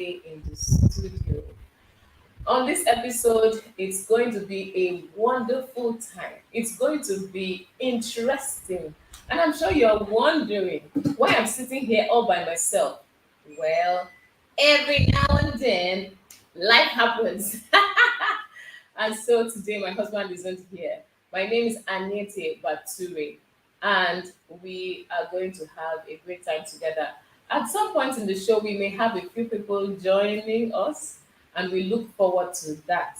in the studio. On this episode, it's going to be a wonderful time. It's going to be interesting. And I'm sure you're wondering why I'm sitting here all by myself. Well, every now and then, life happens. And so today, my husband isn't here. My name is Anete Bature, and we are going to have a great time together. At some point in the show, we may have a few people joining us, and we look forward to that.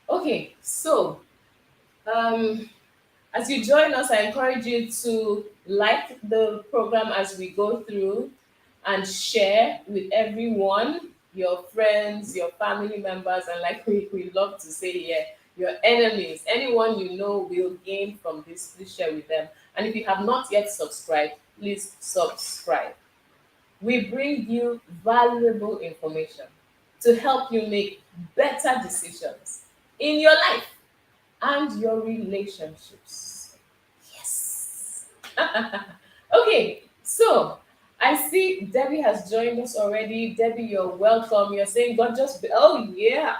Okay, so um, as you join us, I encourage you to like the program as we go through and share with everyone, your friends, your family members, and like we love to say here, your enemies. Anyone you know will gain from this, please share with them. And if you have not yet subscribed, please subscribe. We bring you valuable information to help you make better decisions in your life and your relationships. Yes. Okay, so I see Debbie has joined us already. Debbie, you're welcome. You're saying God just, oh yeah,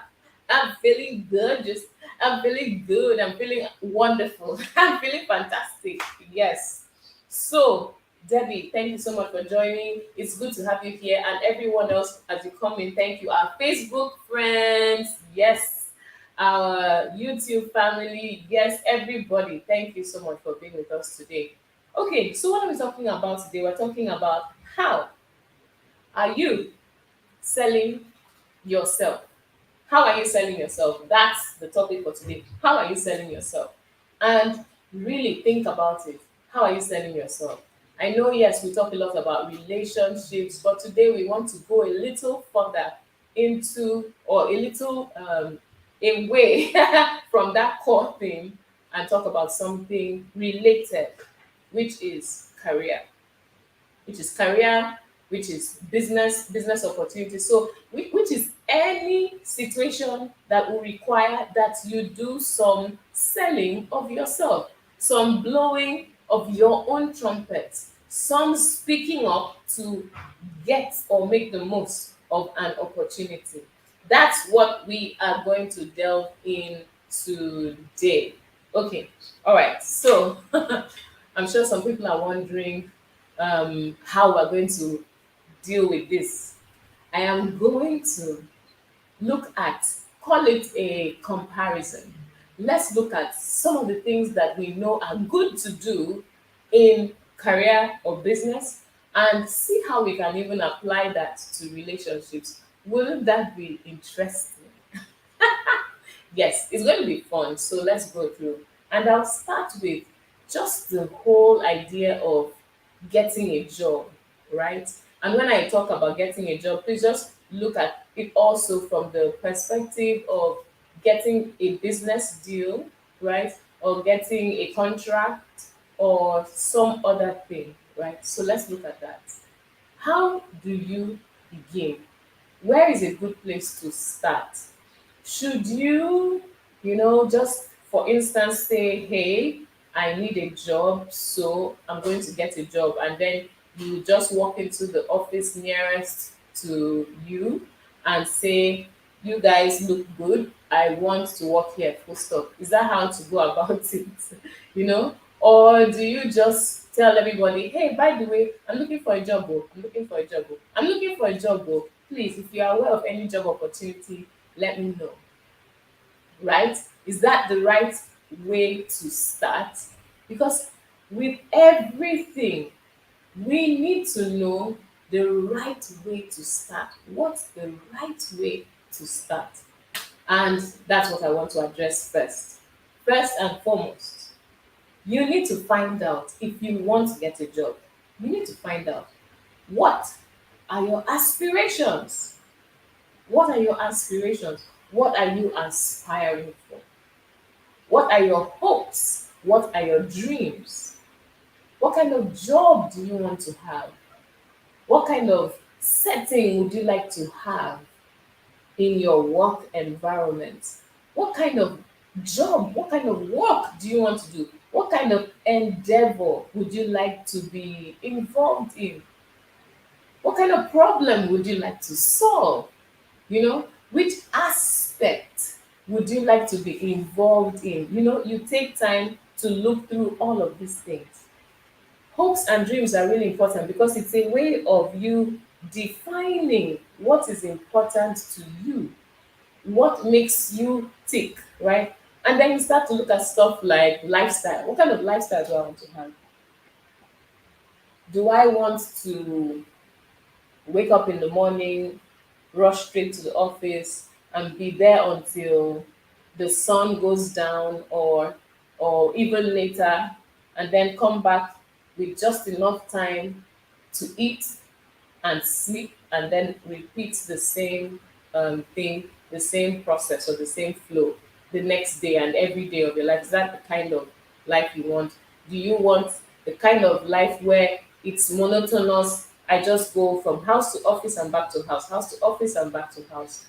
I'm feeling good. Just, I'm feeling good. I'm feeling wonderful. I'm feeling fantastic. Yes. So, Debbie, thank you so much for joining. It's good to have you here. And everyone else, as you come in, thank you. Our Facebook friends, yes. Our YouTube family, yes, everybody, thank you so much for being with us today. Okay, so what are we talking about today? We're talking about how are you selling yourself? How are you selling yourself? That's the topic for today. How are you selling yourself? And really think about it. How are you selling yourself? I know, yes, we talk a lot about relationships, but today we want to go a little further into, or a little away from that core theme and talk about something related, which is career, which is business opportunity. So, which is any situation that will require that you do some selling of yourself, some blowing of your own trumpet, some speaking up to get or make the most of an opportunity. That's what we are going to delve in today. Okay, all right. So I'm sure some people are wondering how we're going to deal with this. I am going to look at, call it a comparison. Let's look at some of the things that we know are good to do in career or business and see how we can even apply that to relationships. Wouldn't that be interesting? Yes, it's going to be fun. So let's go through. And I'll start with just the whole idea of getting a job, right? And when I talk about getting a job, please just look at it also from the perspective of getting a business deal, right? Or getting a contract or some other thing, right? So let's look at that. How do you begin? Where is a good place to start? Should you, just for instance, say, hey, I need a job, so I'm going to get a job, and then you just walk into the office nearest to you and say, you guys look good, I want to work here, full stop. Is that how to go about it? you know? Or do you just tell everybody, hey, by the way, I'm looking for a job, oh, I'm looking for a job, oh, I'm looking for a job, oh. Please, if you are aware of any job opportunity, let me know, right? Is that the right way to start? Because with everything, we need to know the right way to start. What's the right way to start? And that's what I want to address first. First and foremost, you need to find out if you want to get a job. You need to find out what are your aspirations. What are your aspirations? What are you aspiring for? What are your hopes? What are your dreams? What kind of job do you want to have? What kind of setting would you like to have in your work environment? What kind of job, what kind of work do you want to do? What kind of endeavor would you like to be involved in? What kind of problem would you like to solve? Which aspect would you like to be involved in? You take time to look through all of these things. Hopes and dreams are really important because it's a way of you defining what is important to you, what makes you tick, right? And then you start to look at stuff like lifestyle. What kind of lifestyle do I want to have? Do I want to wake up in the morning, rush straight to the office, and be there until the sun goes down, or even later, and then come back with just enough time to eat and sleep, and then repeat the same thing, the same process or the same flow the next day and every day of your life? Is that the kind of life you want? Do you want the kind of life where it's monotonous? I just go from house to office and back to house to office and back to house.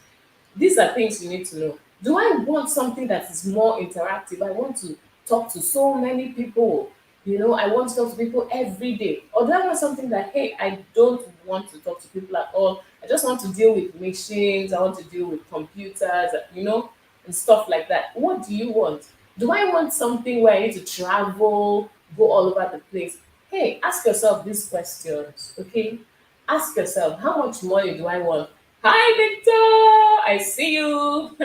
These are things you need to know. Do I want something that is more interactive? I want to talk to so many people. I want to talk to people every day. Or do I want something that, hey, I don't want to talk to people at all. I just want to deal with machines. I want to deal with computers, and stuff like that. What do you want? Do I want something where I need to travel, go all over the place? Hey, ask yourself these questions, okay? Ask yourself, how much money do I want? Hi, Victor. I see you.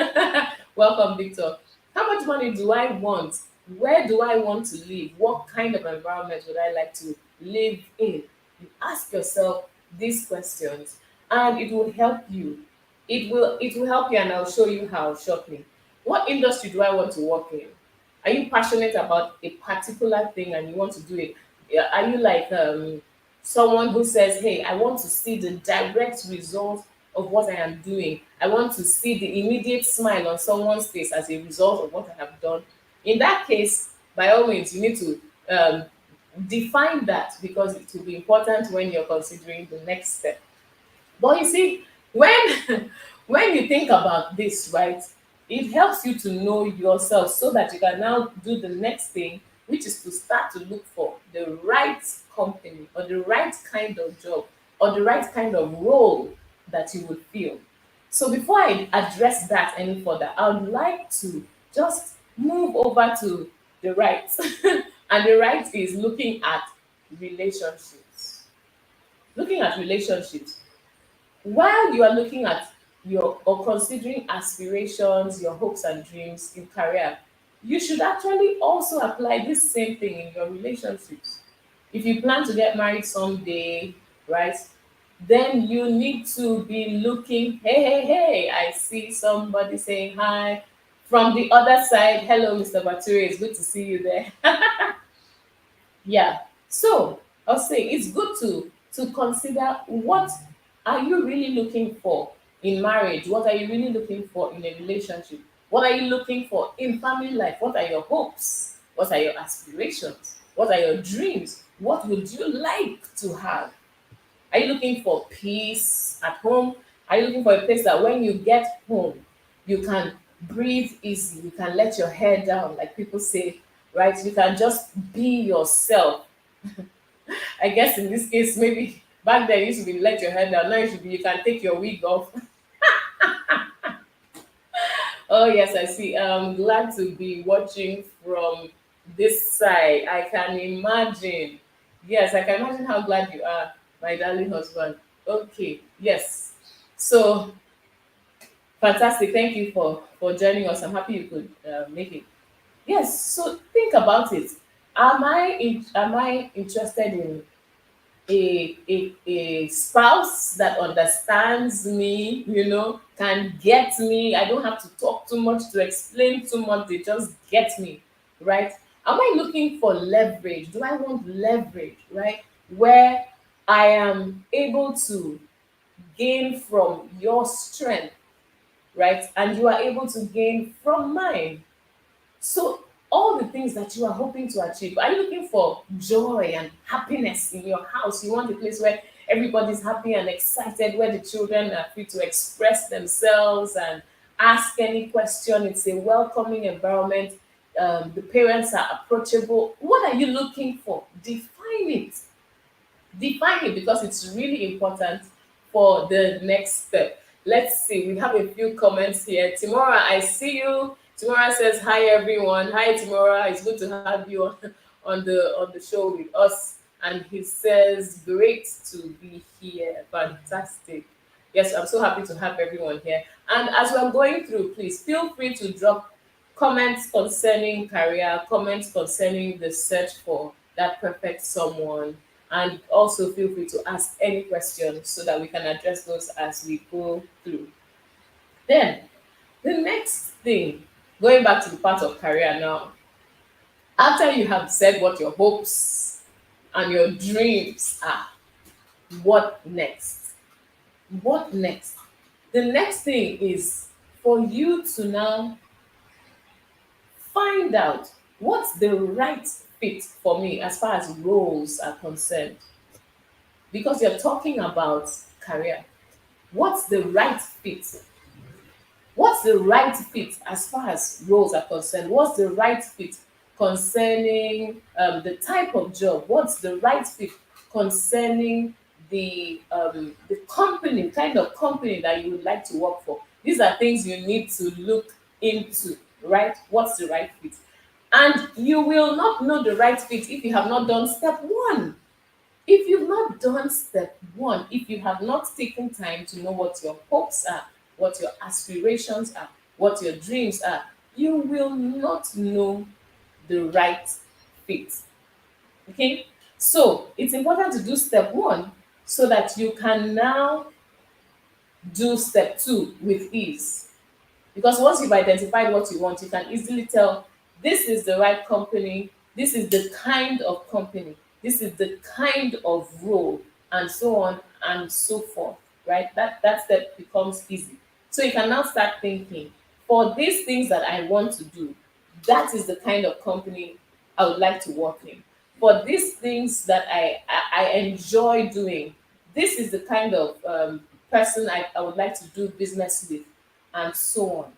Welcome, Victor. How much money do I want? Where do I want to live? What kind of environment would I like to live in? You ask yourself these questions, and it will help you. It will help you, and I'll show you how shortly. What industry do I want to work in? Are you passionate about a particular thing and you want to do it? Yeah, are you like someone who says, hey, I want to see the direct result of what I am doing? I want to see the immediate smile on someone's face as a result of what I have done. In that case, by all means, you need to define that, because it will be important when you're considering the next step. But you see, when when you think about this, right, it helps you to know yourself so that you can now do the next thing, which is to start to look for the right company or the right kind of job or the right kind of role that you would feel. So before I address that any further, I would like to just move over to the right. And the right is looking at relationships. Looking at relationships while you are looking at your or considering aspirations, your hopes and dreams in career, you should actually also apply this same thing in your relationships. If you plan to get married someday, right, then you need to be looking, hey, hey, hey, I see somebody saying hi from the other side. Hello, Mr. Bature, it's good to see you there. Yeah. So I'll say it's good to consider, what are you really looking for in marriage? What are you really looking for in a relationship? What are you looking for in family life? What are your hopes? What are your aspirations? What are your dreams? What would you like to have? Are you looking for peace at home? Are you looking for a place that when you get home, you can breathe easy, you can let your hair down, like people say, right? You can just be yourself. I guess in this case, maybe back then it used to be let your hair down. Now it should be you can take your wig off. Oh yes, I see. I'm glad to be watching from this side. I can imagine. Yes, I can imagine how glad you are, my darling husband. Okay, yes. So fantastic. Thank you for joining us. I'm happy you could make it. Yes. So think about it. Am I interested in a spouse that understands me, can get me? I don't have to talk too much, to explain too much, they just get me, right? Am I looking for leverage? Do I want leverage, right? Where I am able to gain from your strength, right? And you are able to gain from mine. So, all the things that you are hoping to achieve, are you looking for joy and happiness in your house? You want a place where everybody's happy and excited, where the children are free to express themselves and ask any question. It's a welcoming environment. The parents are approachable. What are you looking for? Define it, because it's really important for the next step. Let's see. We have a few comments here. Timora, I see you. Timora says hi everyone. Hi Timora. It's good to have you on, on the show with us. And he says great to be here. Fantastic. Yes, I'm so happy to have everyone here. And as we're going through, please feel free to drop comments concerning career, comments concerning the search for that perfect someone, and also feel free to ask any questions so that we can address those as we go through. Then, the next thing, going back to the part of career now, after you have said what your hopes and your dreams are, what next? What next? The next thing is for you to now find out what's the right fit for me as far as roles are concerned. Because you're talking about career. What's the right fit? What's the right fit as far as roles are concerned? What's the right fit concerning the type of job? What's the right fit concerning the company, kind of company that you would like to work for? These are things you need to look into, right? What's the right fit? And you will not know the right fit if you have not done step one. If you've not done step one, if you have not taken time to know what your hopes are, what your aspirations are, what your dreams are, you will not know the right fit. Okay? So it's important to do step one so that you can now do step two with ease. Because once you've identified what you want, you can easily tell this is the right company, this is the kind of company, this is the kind of role, and so on and so forth. Right? That step becomes easy. So you can now start thinking, for these things that I want to do, that is the kind of company I would like to work in. For these things that I enjoy doing, this is the kind of person I would like to do business with, and so on.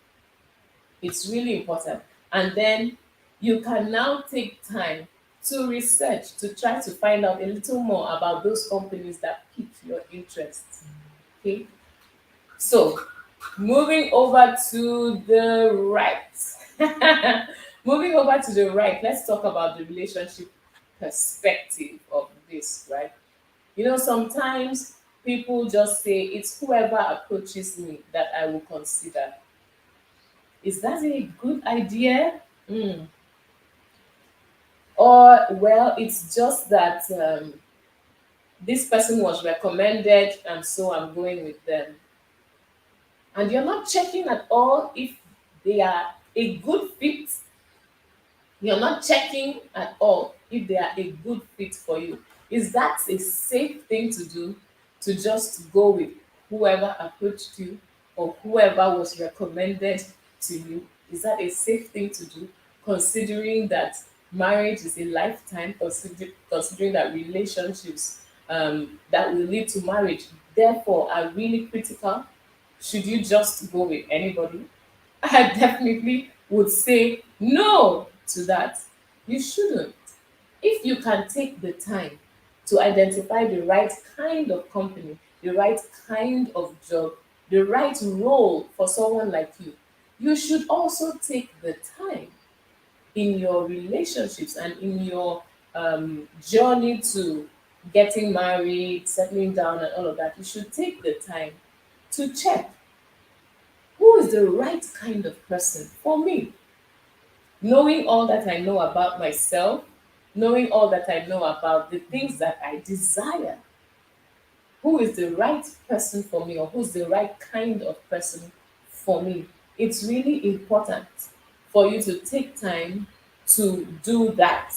It's really important. And then you can now take time to research, to try to find out a little more about those companies that pique your interest. Okay. So moving over to the right. Moving over to the right, let's talk about the relationship perspective of this, right? You know, sometimes people just say it's whoever approaches me that I will consider. Is that a good idea? Mm. Or, well, it's just that this person was recommended and so I'm going with them. And you're not checking at all if they are a good fit. You're not checking at all if they are a good fit for you. Is that a safe thing to do, to just go with whoever approached you or whoever was recommended to you? Is that a safe thing to do, considering that marriage is a lifetime, considering that relationships that will lead to marriage, therefore, are really critical? Should you just go with anybody? I definitely would say no to that. You shouldn't. If you can take the time to identify the right kind of company, the right kind of job, the right role for someone like you should also take the time in your relationships and in your journey to getting married, settling down, and all of that. You should take the time to check who is the right kind of person for me. Knowing all that I know about myself, knowing all that I know about the things that I desire, who is the right person for me or who's the right kind of person for me. It's really important for you to take time to do that.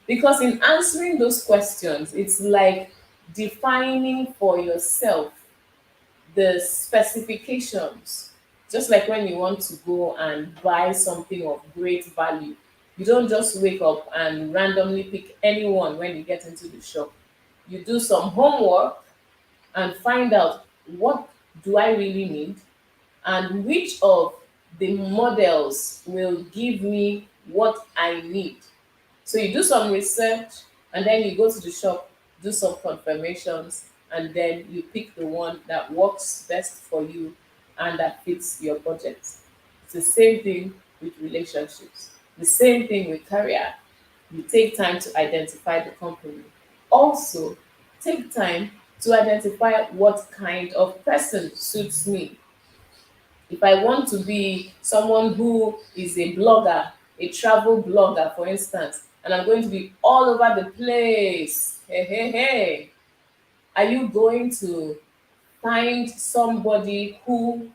Because in answering those questions, it's like defining for yourself the specifications. Just like when you want to go and buy something of great value, you don't just wake up and randomly pick anyone when you get into the shop. You do some homework and find out what do I really need and which of the models will give me what I need. So you do some research and then you go to the shop, do some confirmations, and then you pick the one that works best for you and that fits your budget. It's the same thing with relationships, the same thing with career. You take time to identify the company. Also, take time to identify what kind of person suits me. If I want to be someone who is a blogger, a travel blogger, for instance, and I'm going to be all over the place, hey, hey, hey, are you going to find somebody who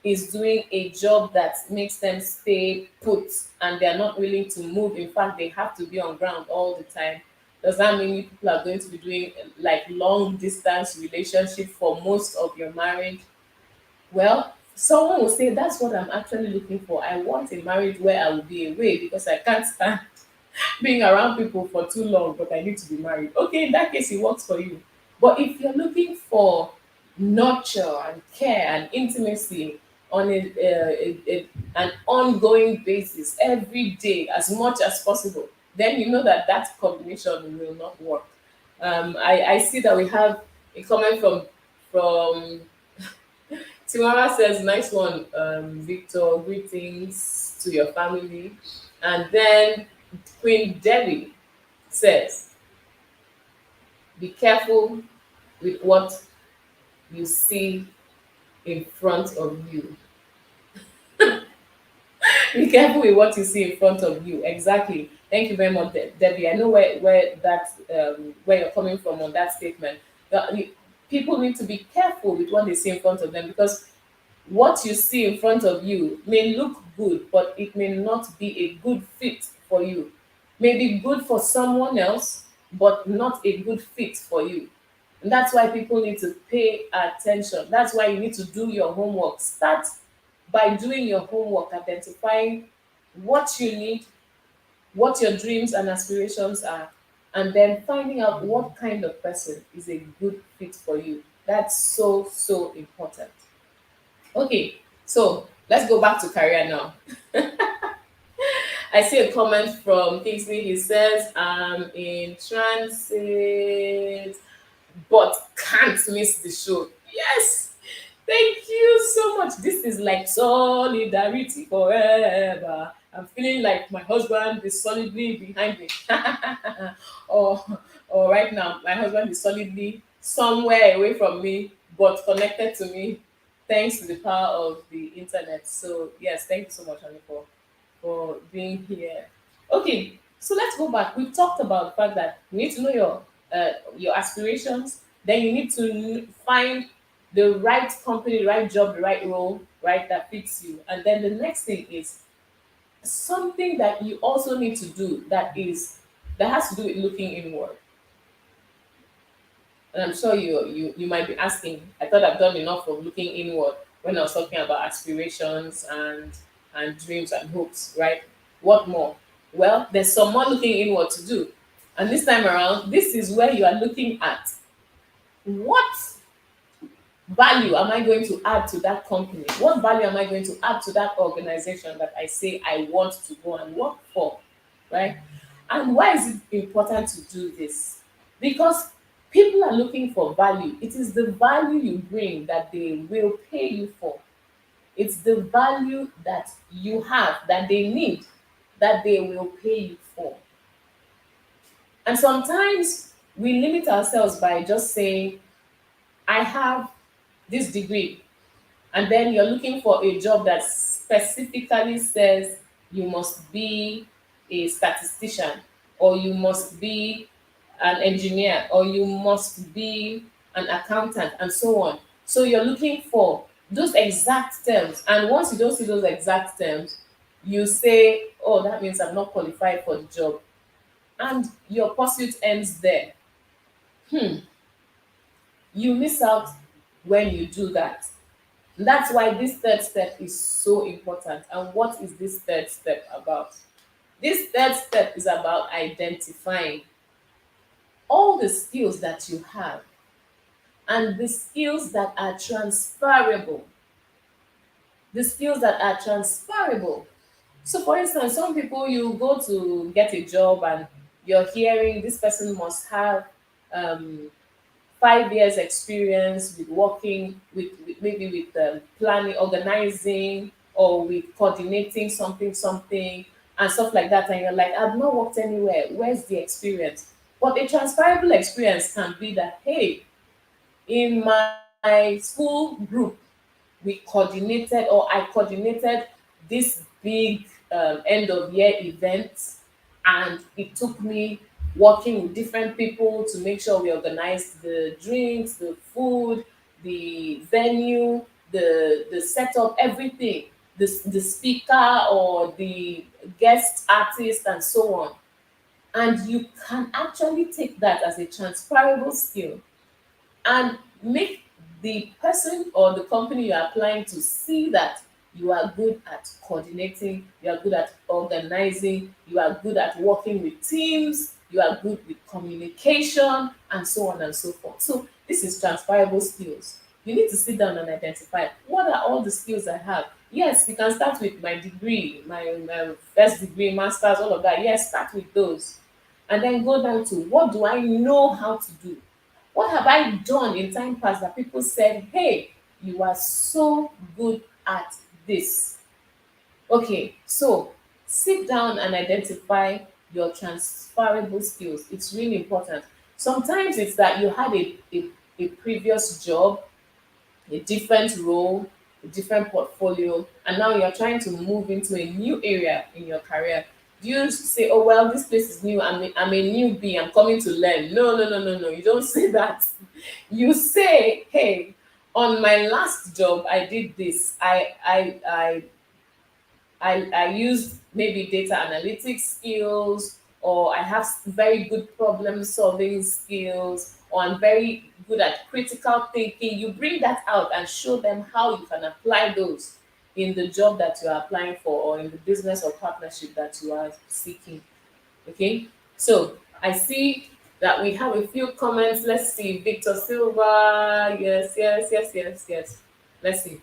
is doing a job that makes them stay put and they're not willing to move? In fact, they have to be on ground all the time. Does that mean you people are going to be doing like long distance relationship for most of your marriage? Well, someone will say that's what I'm actually looking for. I want a marriage where I will be away because I can't stand being around people for too long, but I need to be married. Okay, in that case, it works for you. But if you're looking for nurture and care and intimacy on an ongoing basis every day as much as possible, then you know that that combination will not work. I see that we have a comment from Timara says, nice one, Victor. Greetings to your family. And then Queen Debbie says, be careful with what you see in front of you. Be careful with what you see in front of you. Exactly. Thank you very much, Debbie. I know where you're coming from on that statement. People need to be careful with what they see in front of them, because what you see in front of you may look good, but it may not be a good fit for you. May be good for someone else, but not a good fit for you. And that's why people need to pay attention. That's why you need to do your homework. Start by doing your homework, identifying what you need, what your dreams and aspirations are, and then finding out what kind of person is a good fit for you. That's so, so important. Okay, so let's go back to career now. I see a comment from Kingsley. He says, I'm in transit, but can't miss the show. Yes, thank you so much. This is like solidarity forever. I'm feeling like my husband is solidly behind me. or, or right now, my husband is solidly somewhere away from me, but connected to me thanks to the power of the internet. So, yes, thank you so much, Annie, for being here. Okay, so let's go back. We've talked about the fact that you need to know your aspirations. Then you need to find the right company, the right job, the right role, right, that fits you. And then the next thing is something that you also need to do that has to do with looking inward. And I'm sure you might be asking, I thought I've done enough of looking inward when I was talking about aspirations and dreams and hopes, right? What more? Well, there's some more looking inward to do. And this time around, this is where you are looking at what value am I going to add to that company? What value am I going to add to that organization that I say I want to go and work for, right? And why is it important to do this? Because people are looking for value. It is the value you bring that they will pay you for. It's the value that you have that they need that they will pay you for. And sometimes we limit ourselves by just saying, I have this degree, and then you're looking for a job that specifically says you must be a statistician, or you must be an engineer, or you must be an accountant, and so on. So you're looking for those exact terms, and once you don't see those exact terms, you say, oh, that means I'm not qualified for the job, and your pursuit ends there. You miss out when you do that. That's why this third step is so important. And what is this third step about? This third step is about identifying all the skills that you have and the skills that are transferable. The skills that are transferable. So, for instance, some people, you go to get a job and you're hearing this person must have um, 5 years experience with working with maybe with planning, organizing, or with coordinating something and stuff like that, and you're like, I've not worked anywhere, where's the experience? But a transferable experience can be that, hey, in my school group, we coordinated, or I coordinated this big end of year event, and it took me working with different people to make sure we organized the drinks, the food, the venue, the setup, everything, the speaker or the guest artist, and so on. And you can actually take that as a transferable skill and make the person or the company you're applying to see that you are good at coordinating, you are good at organizing, you are good at working with teams, you are good with communication, and so on and so forth. So, this is transferable skills. You need to sit down and identify what are all the skills I have. Yes, you can start with my degree, my first degree, master's, all of that. Yes, start with those. And then go down to what do I know how to do? What have I done in time past that people said, hey, you are so good at this? Okay, so sit down and identify your transferable skills. It's really important. Sometimes it's that you had a previous job, a different role, a different portfolio, and now you're trying to move into a new area in your career. Do you say, oh, well, this place is new, I'm a newbie, I'm coming to learn? No, no, no, no, no. You don't say that. You say, hey, on my last job, I did this. I used maybe data analytics skills, or I have very good problem solving skills, or I'm very good at critical thinking. You bring that out and show them how you can apply those in the job that you are applying for, or in the business or partnership that you are seeking. Okay, so I see that we have a few comments. Let's see. Victor Silva. Yes, yes, yes, yes, yes. Let's see.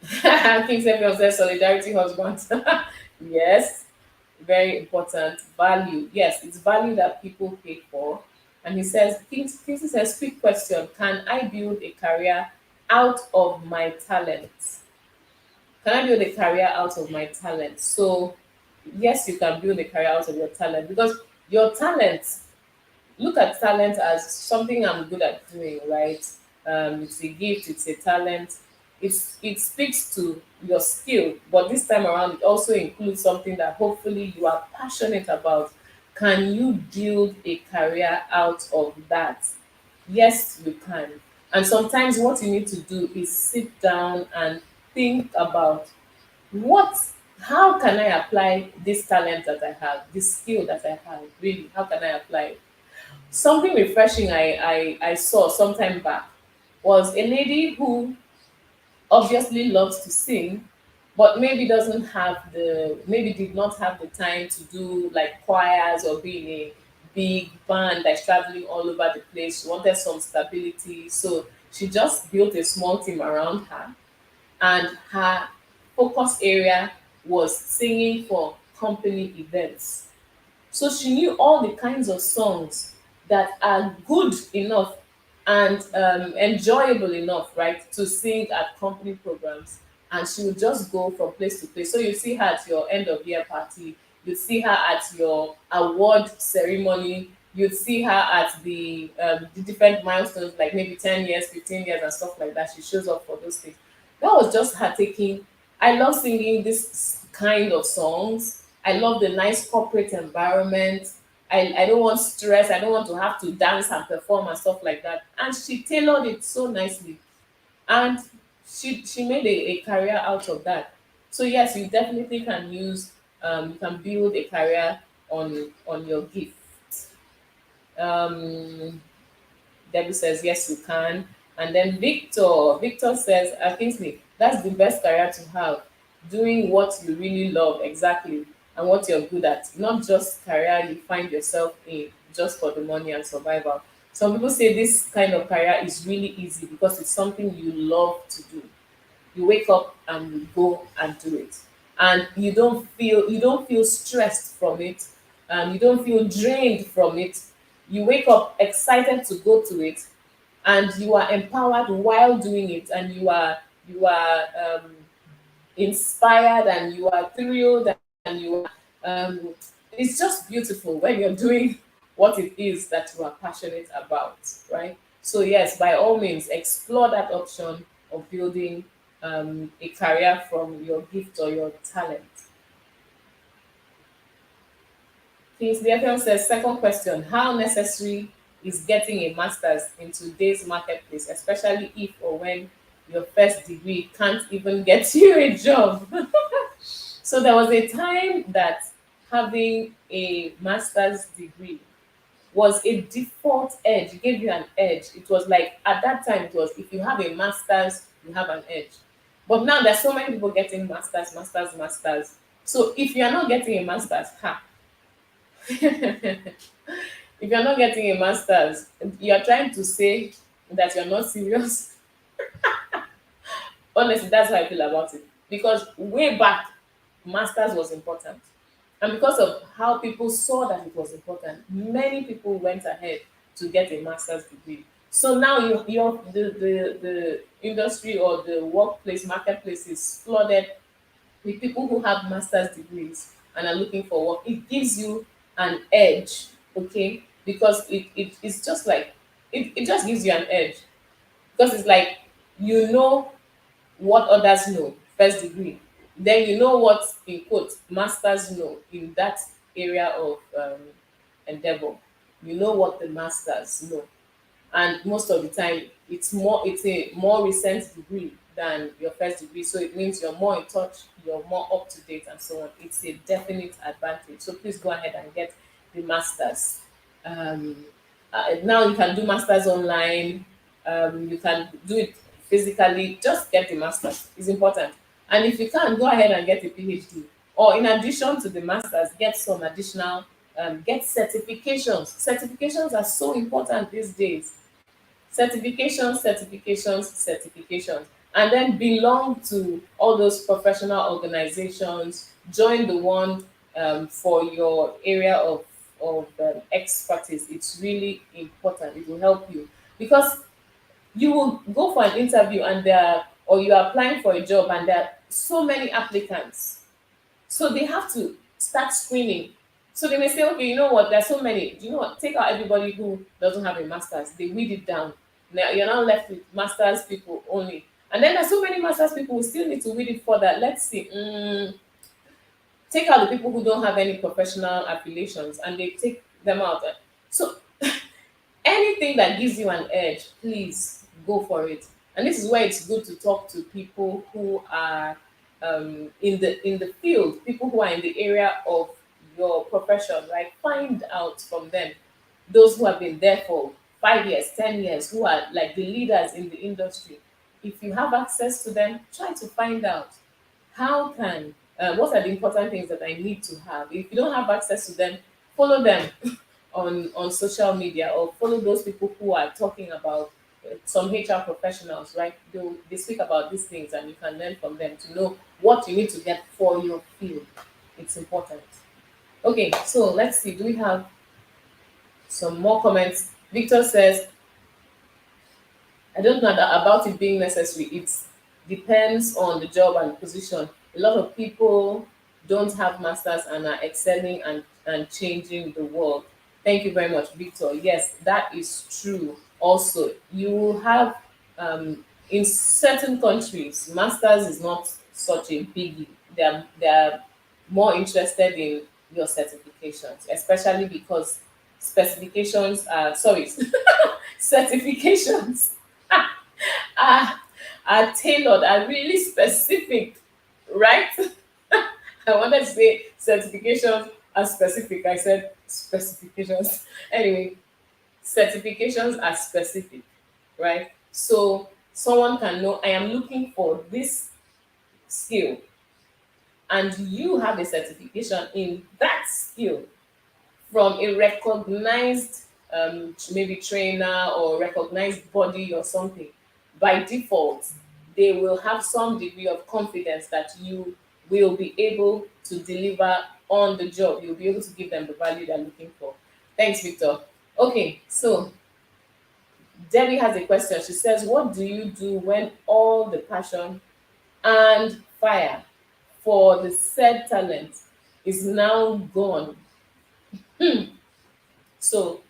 King Samuel says solidarity husband. Yes, very important. Value. Yes, it's value that people pay for. And he says, King says, quick question. Can I build a career out of my talents? Can I build a career out of my talent? So, yes, you can build a career out of your talent, because your talent, look at talent as something I'm good at doing, right? It's a gift, it's a talent. It speaks to your skill, but this time around, it also includes something that hopefully you are passionate about. Can you build a career out of that? Yes, you can. And sometimes what you need to do is sit down and think about what how can I apply this talent that I have, this skill that I have, really, how can I apply it? Something refreshing I saw sometime back was a lady who obviously loves to sing, but maybe did not have the time to do like choirs or be in a big band that's traveling all over the place. She wanted some stability, so she just built a small team around her, and her focus area was singing for company events. So she knew all the kinds of songs that are good enough and enjoyable enough, right, to sing at company programs. And she would just go from place to place. So you see her at your end of year party, you see her at your award ceremony, you'd see her at the different milestones, like maybe 10 years, 15 years, and stuff like that. She shows up for those things. That was just her taking. I love singing this kind of songs. I love the nice corporate environment. I don't want stress. I don't want to have to dance and perform and stuff like that. And she tailored it so nicely. And she made a career out of that. So yes, you definitely can you can build a career on your gift. Um Debbie says, yes, you can. And then Victor says, I think that's the best career to have. Doing what you really love, exactly, and what you're good at. Not just career you find yourself in just for the money and survival. Some people say this kind of career is really easy because it's something you love to do. You wake up and you go and do it, and you don't feel stressed from it, you don't feel drained from it. You wake up excited to go to it, and you are empowered while doing it, and you are inspired, and you are thrilled, and you are it's just beautiful when you're doing what it is that you are passionate about, right? So yes, by all means, explore that option of building a career from your gift or your talent. Kingsley FM says, second question, how necessary is getting a master's in today's marketplace, especially if or when your first degree can't even get you a job? So there was a time that having a master's degree was a default edge. It gave you an edge. It was like at that time it was if you have a master's, you have an edge. But now there's so many people getting masters, masters, masters. So if you are not getting a master's, ha, if you're not getting a master's, you're trying to say that you're not serious. Honestly, that's how I feel about it. Because way back, masters was important. And because of how people saw that it was important, many people went ahead to get a master's degree. So now the industry or the workplace marketplace is flooded with people who have master's degrees and are looking for work. It gives you an edge, okay? Because it's just like it just gives you an edge. Because it's like you know what others know, first degree. Then you know what, in quote, masters know in that area of endeavor. You know what the masters know. And most of the time, it's a more recent degree than your first degree. So it means you're more in touch, you're more up to date, and so on. It's a definite advantage. So please go ahead and get the masters. Um, Now you can do masters online. You can do it physically. Just get the masters. It's important. And if you can, go ahead and get a PhD. Or in addition to the masters, get some additional, get certifications. Certifications are so important these days. Certifications, certifications, certifications. And then belong to all those professional organizations. Join the one for your area of expertise. It's really important. It will help you because you will go for an interview and or you are applying for a job and there are so many applicants, so they have to start screening. So they may say, okay, you know what, there's so many. Do you know what? Take out everybody who doesn't have a master's. They weed it down. Now you're now left with masters people only. And then there's so many masters people who still need to weed it further. Let's see. Take out the people who don't have any professional affiliations and they take them out. So anything that gives you an edge, please go for it. And this is where it's good to talk to people who are in the field, people who are in the area of your profession, right? Find out from them, those who have been there for 5 years, 10 years, who are like the leaders in the industry. If you have access to them, try to find out how can what are the important things that I need to have. If you don't have access to them, follow them on social media or follow those people who are talking about some HR professionals, right? They speak about these things and you can learn from them to know what you need to get for your field. It's important. Okay, so let's see. Do we have some more comments? Victor says, I don't know about it being necessary. It depends on the job and position. A lot of people don't have masters and are excelling and changing the world. Thank you very much, Victor. Yes, that is true. Also, you will have in certain countries, masters is not such a biggie. They are more interested in your certifications, especially because specifications are sorry certifications are, are tailored, are really specific, right? I wanted to say certifications are specific. I said specifications. Anyway, certifications are specific, right? So someone can know I am looking for this skill, and you have a certification in that skill from a recognized maybe trainer or recognized body or something. By default, they will have some degree of confidence that you will be able to deliver on the job. You'll be able to give them the value they're looking for. Thanks, Victor. Okay, so Debbie has a question. She says, what do you do when all the passion and fire for the said talent is now gone? So,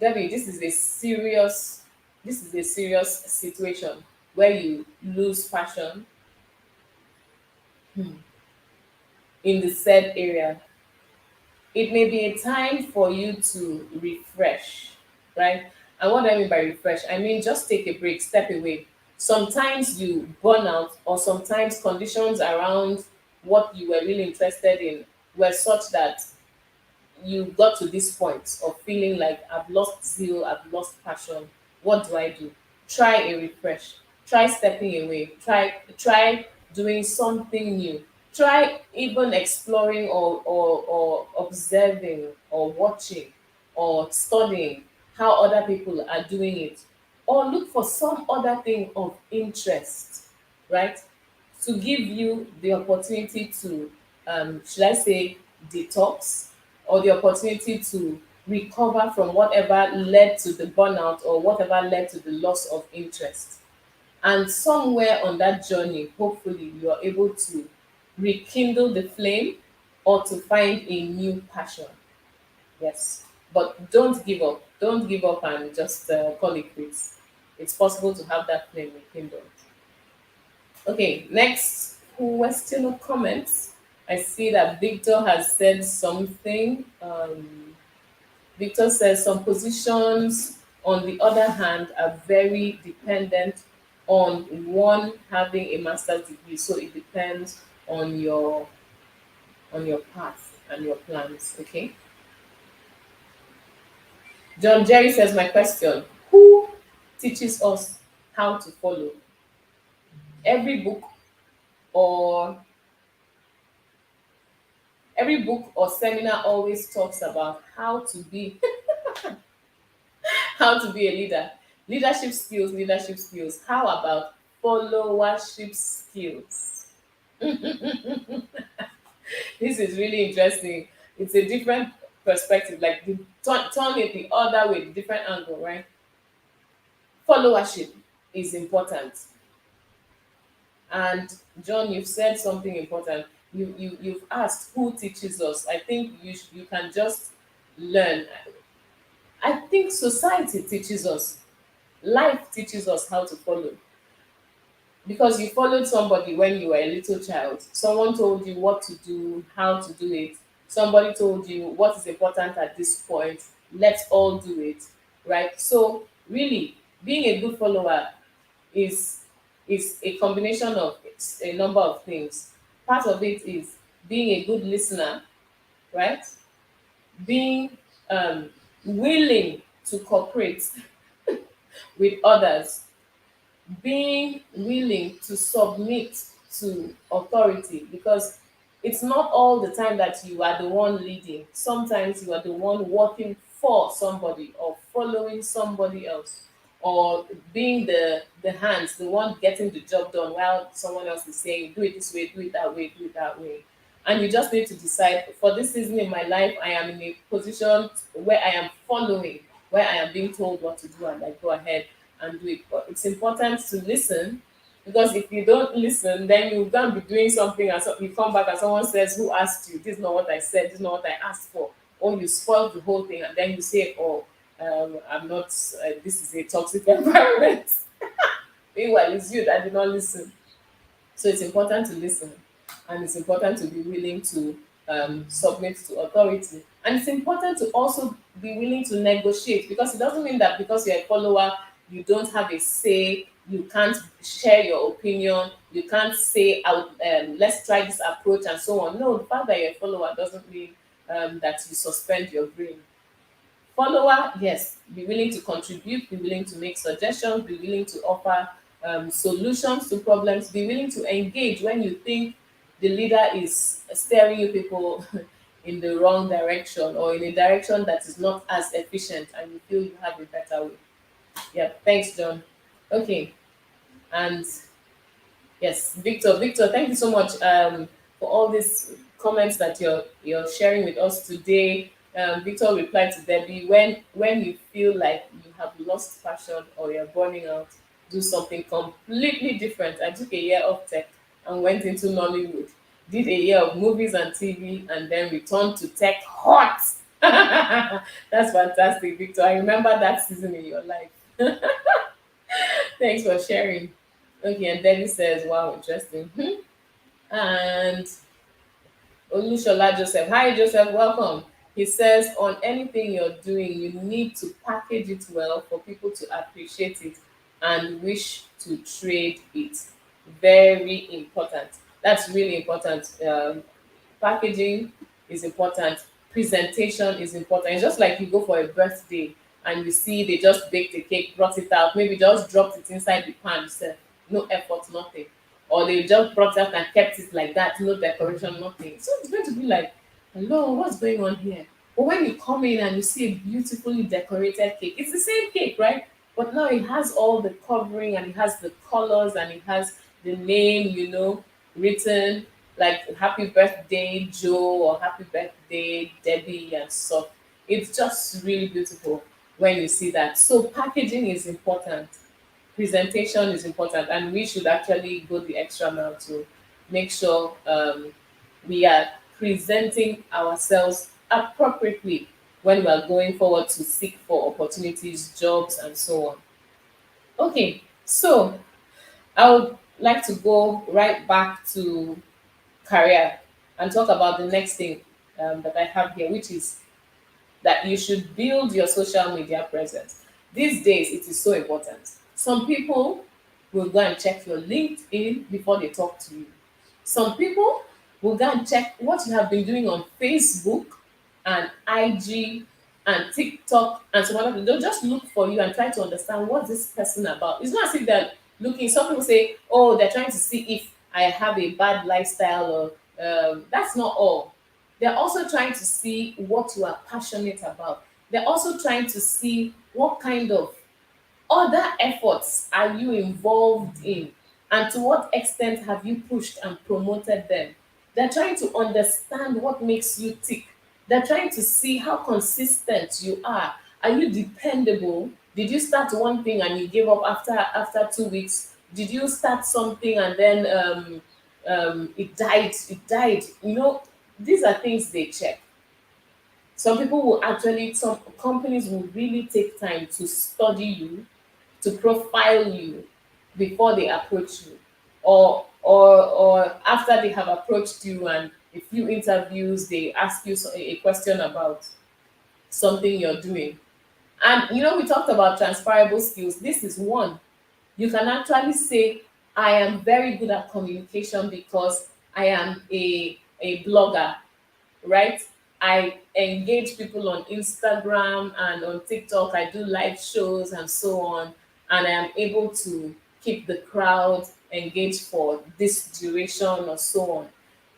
Debbie, this is a serious situation where you lose passion in the said area. It may be a time for you to refresh, right? And what do I mean by refresh? I mean just take a break, step away. Sometimes you burn out, or sometimes conditions around what you were really interested in were such that you got to this point of feeling like I've lost zeal, I've lost passion. What do I do? Try a refresh. Try stepping away. Try doing something new. Try even exploring or observing or watching or studying how other people are doing it. Or look for some other thing of interest, right? To give you the opportunity to, should I say, detox, or the opportunity to recover from whatever led to the burnout or whatever led to the loss of interest. And somewhere on that journey, hopefully, you are able to rekindle the flame or to find a new passion. Yes. But don't give up. Don't give up and just call it quits. It's possible to have that flame rekindled. Okay, next question or comments. I see that Victor has said something. Victor says some positions, on the other hand, are very dependent on one having a master's degree. So it depends on your path and your plans. Okay. John Jerry says, my question: who teaches us how to follow? Every book or every book or seminar always talks about how to be how to be a leader. Leadership skills, leadership skills. How about followership skills? This is really interesting. It's a different perspective, like turn it the other way, the different angle, right? Followership is important. And John, you've said something important. You've asked who teaches us. I think you can just learn. I think society teaches us. Life teaches us how to follow, because you followed somebody when you were a little child. Someone told you what to do, how to do it. Somebody told you what is important at this point. Let's all do it, right? So really, being a good follower is is a combination of a number of things. Part of it is being a good listener, right? Being willing to cooperate with others, being willing to submit to authority, because it's not all the time that you are the one leading. Sometimes you are the one working for somebody or following somebody else, or being the hands, the one getting the job done while someone else is saying do it this way, do it that way, do it that way. And you just need to decide, for this season in my life I am in a position where I am following, where I am being told what to do, and I go ahead and do it. But it's important to listen, because if you don't listen, then you're going to be doing something and you come back and someone says, who asked you? This is not what I said, this is not what I asked for. Or you spoil the whole thing and then you say, oh, I'm not, this is a toxic environment. Meanwhile, it's you that did not listen. So it's important to listen, and it's important to be willing to submit to authority. And it's important to also be willing to negotiate, because it doesn't mean that because you're a follower, you don't have a say, you can't share your opinion, you can't say, out, let's try this approach and so on. No, the fact that you're a follower doesn't mean that you suspend your brain. Follower, yes, be willing to contribute, be willing to make suggestions, be willing to offer solutions to problems, be willing to engage when you think the leader is steering you people in the wrong direction, or in a direction that is not as efficient, and you feel you have a better way. Yeah, thanks, John. Okay, and yes, Victor, thank you so much for all these comments that you're sharing with us today. Victor replied to Debbie, when you feel like you have lost passion or you're burning out, do something completely different. I took a year off tech and went into Nollywood. Did a year of movies and TV and then returned to tech hot. That's fantastic, Victor. I remember that season in your life. Thanks for sharing. Okay, and Debbie says, wow, interesting. And Olushola Joseph. Hi, Joseph. Welcome. He says, on anything you're doing, you need to package it well for people to appreciate it and wish to trade it. Very important. That's really important. Packaging is important. Presentation is important. It's just like you go for a birthday and you see they just baked a cake, brought it out, maybe just dropped it inside the pan itself. No effort, nothing. Or they just brought it out and kept it like that, no decoration, nothing. So it's going to be like, hello, what's going on here? But when you come in and you see a beautifully decorated cake, it's the same cake, right? But now it has all the covering and it has the colors and it has the name, written like happy birthday Joe or happy birthday Debbie and stuff. It's just really beautiful when you see that. So packaging is important, presentation is important, and we should actually go the extra mile to make sure we are presenting ourselves appropriately when we are going forward to seek for opportunities, jobs, and so on. Okay, so I would like to go right back to career and talk about the next thing that I have here, which is that you should build your social media presence. These days, it is so important. Some people will go and check your LinkedIn before they talk to you. Some people will go and check what you have been doing on Facebook and IG and TikTok and some other. They'll just look for you and try to understand what's this person about. It's not as if they're looking. Some people say, "Oh, they're trying to see if I have a bad lifestyle," or that's not all. They're also trying to see what you are passionate about. They're also trying to see what kind of other efforts are you involved in, and to what extent have you pushed and promoted them. They're trying to understand what makes you tick. They're trying to see how consistent you are. Are you dependable? Did you start one thing and you gave up after 2 weeks? Did you start something and then it died? It died. These are things they check. Some people will actually, some companies will really take time to study you, to profile you before they approach you, or after they have approached you and a few interviews, they ask you a question about something you're doing. And we talked about transferable skills. This is one. You can actually say, I am very good at communication because I am a blogger, right? I engage people on Instagram and on TikTok. I do live shows and so on. And I am able to keep the crowd engaged for this duration or so on.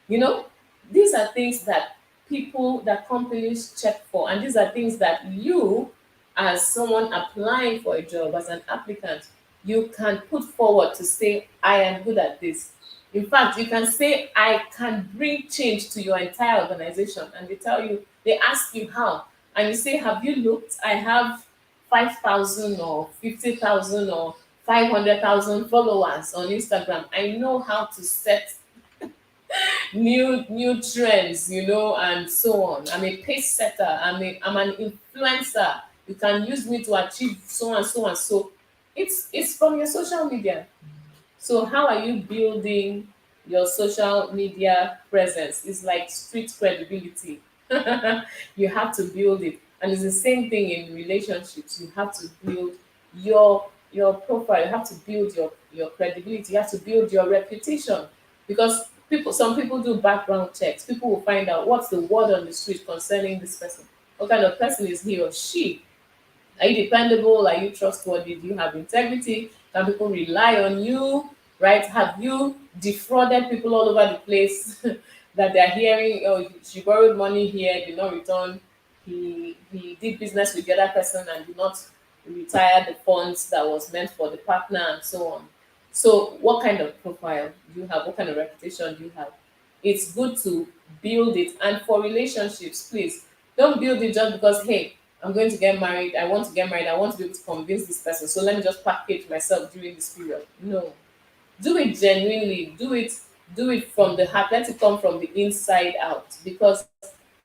You know, these are things that that companies check for. And these are things that you, as someone applying for a job, as an applicant, you can put forward to say, I am good at this. In fact, you can say, I can bring change to your entire organization. And they ask you how. And you say, have you looked? I have 5,000 or 50,000 or 500,000 followers on Instagram. I know how to set new trends, and so on. I'm a pace setter. I'm an influencer. You can use me to achieve so and so and so. It's from your social media. So how are you building your social media presence? It's like street credibility. You have to build it. And it's the same thing in relationships. You have to build your profile. You have to build your credibility. You have to build your reputation. Because some people do background checks. People will find out what's the word on the street concerning this person. What kind of person is he or she? Are you dependable? Are you trustworthy? Do you have integrity? Can people rely on you? Right? Have you defrauded people all over the place that they're hearing, oh, she borrowed money here, did not return. He did business with the other person and did not retire the funds that was meant for the partner and so on. So what kind of profile do you have? What kind of reputation do you have? It's good to build it. And for relationships, please, Don't build it just because, hey, I'm going to get married. I want to get married. I want to be able to convince this person. So let me just package myself during this period. No, do it genuinely. Do it from the heart. Let it come from the inside out, because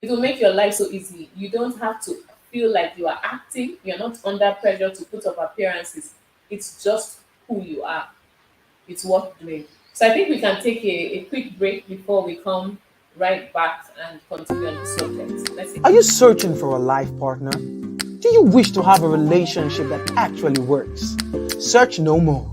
it will make your life so easy. You don't have to feel like you are acting. You're not under pressure to put up appearances. It's just who you are. It's worth doing. So I think we can take a quick break before we come right back and continue on the subject. Let's take Are a you quick break. searching for a life partner? Do you wish to have a relationship that actually works? Search no more.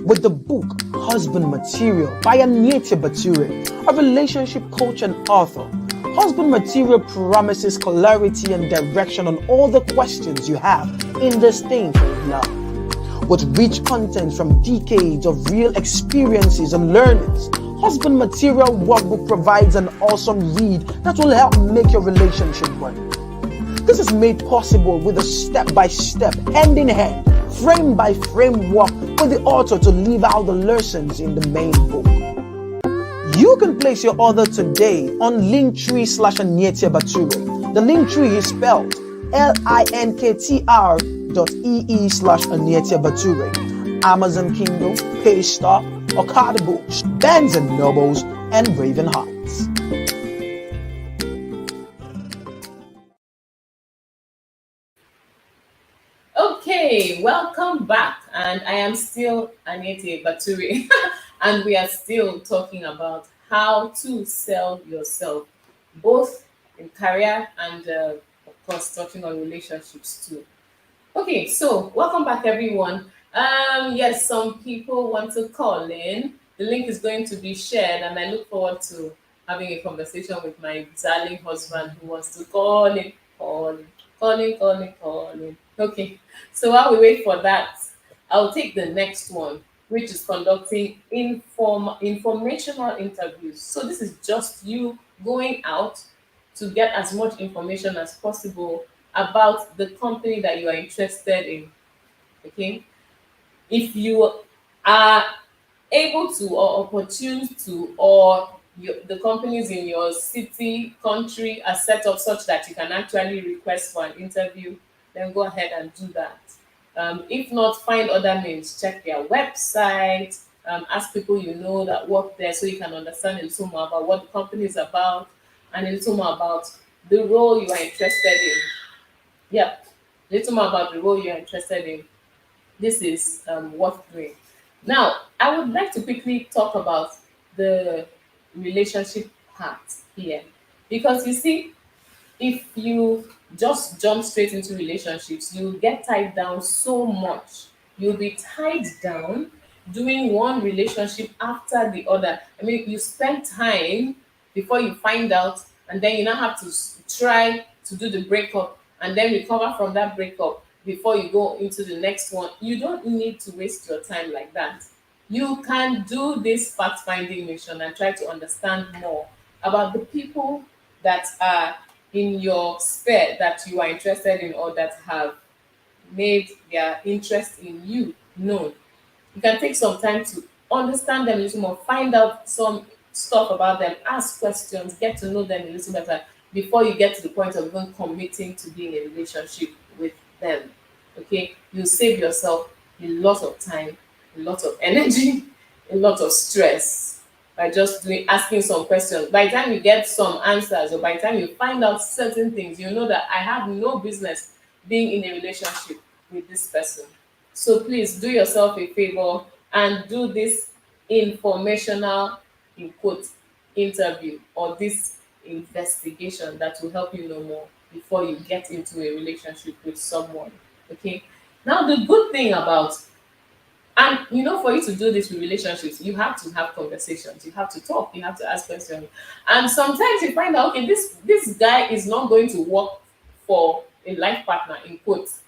With the book Husband Material by Anyete Bature, a relationship coach and author, Husband Material promises clarity and direction on all the questions you have in this thing called love. With rich content from decades of real experiences and learnings, Husband Material Workbook provides an awesome read that will help make your relationship work. This is made possible with a step-by-step, hand-in-hand, frame-by-frame work with the author to leave out the lessons in the main book. You can place your order today on Linktree/Anyete Bature. The Linktree is spelled linktr.ee/Anyete Bature. Amazon Kindle, Paystop, Okada Books, Barnes and Nobles, and Raven Heights. Okay, welcome back. And I am still Anete Baturi. And we are still talking about how to sell yourself, both in career and, of course, touching on relationships too. Okay, so welcome back, everyone. Yes, some people want to call in. The link is going to be shared, and I look forward to having a conversation with my darling husband who wants to call in. Okay, so while we wait for that, I'll take the next one, which is conducting informational interviews. So this is just you going out to get as much information as possible about the company that you are interested in. Okay, if you are able to or opportune to, or the companies in your city, country are set up such that you can actually request for an interview, then go ahead and do that. If not, find other means, check their website, ask people you know that work there so you can understand a little more about what the company is about and a little more about the role you are interested in. Yep, a little more about the role you are interested in. This is worth doing. Now, I would like to quickly talk about the relationship part here, because you see, if you just jump straight into relationships, you get tied down so much. You'll be tied down doing one relationship after the other. I mean, you spend time before you find out, and then you now have to try to do the breakup and then recover from that breakup before you go into the next one. You don't need to waste your time like that. You can do this fact finding mission and try to understand more about the people that are in your sphere that you are interested in, or that have made their interest in you known. You can take some time to understand them a little more, find out some stuff about them, ask questions, get to know them a little better before you get to the point of even committing to being in a relationship with them. Okay, you save yourself a lot of time, a lot of energy, a lot of stress by just doing asking some questions. By the time you get some answers, or by the time you find out certain things, you know that I have no business being in a relationship with this person. So please do yourself a favor and do this informational, in quote, interview, or this investigation that will help you know more before you get into a relationship with someone. Okay. Now the good thing about, and for you to do this with relationships, you have to have conversations, you have to talk, you have to ask questions. And sometimes you find out, okay, this guy is not going to work for a life partner, in quotes,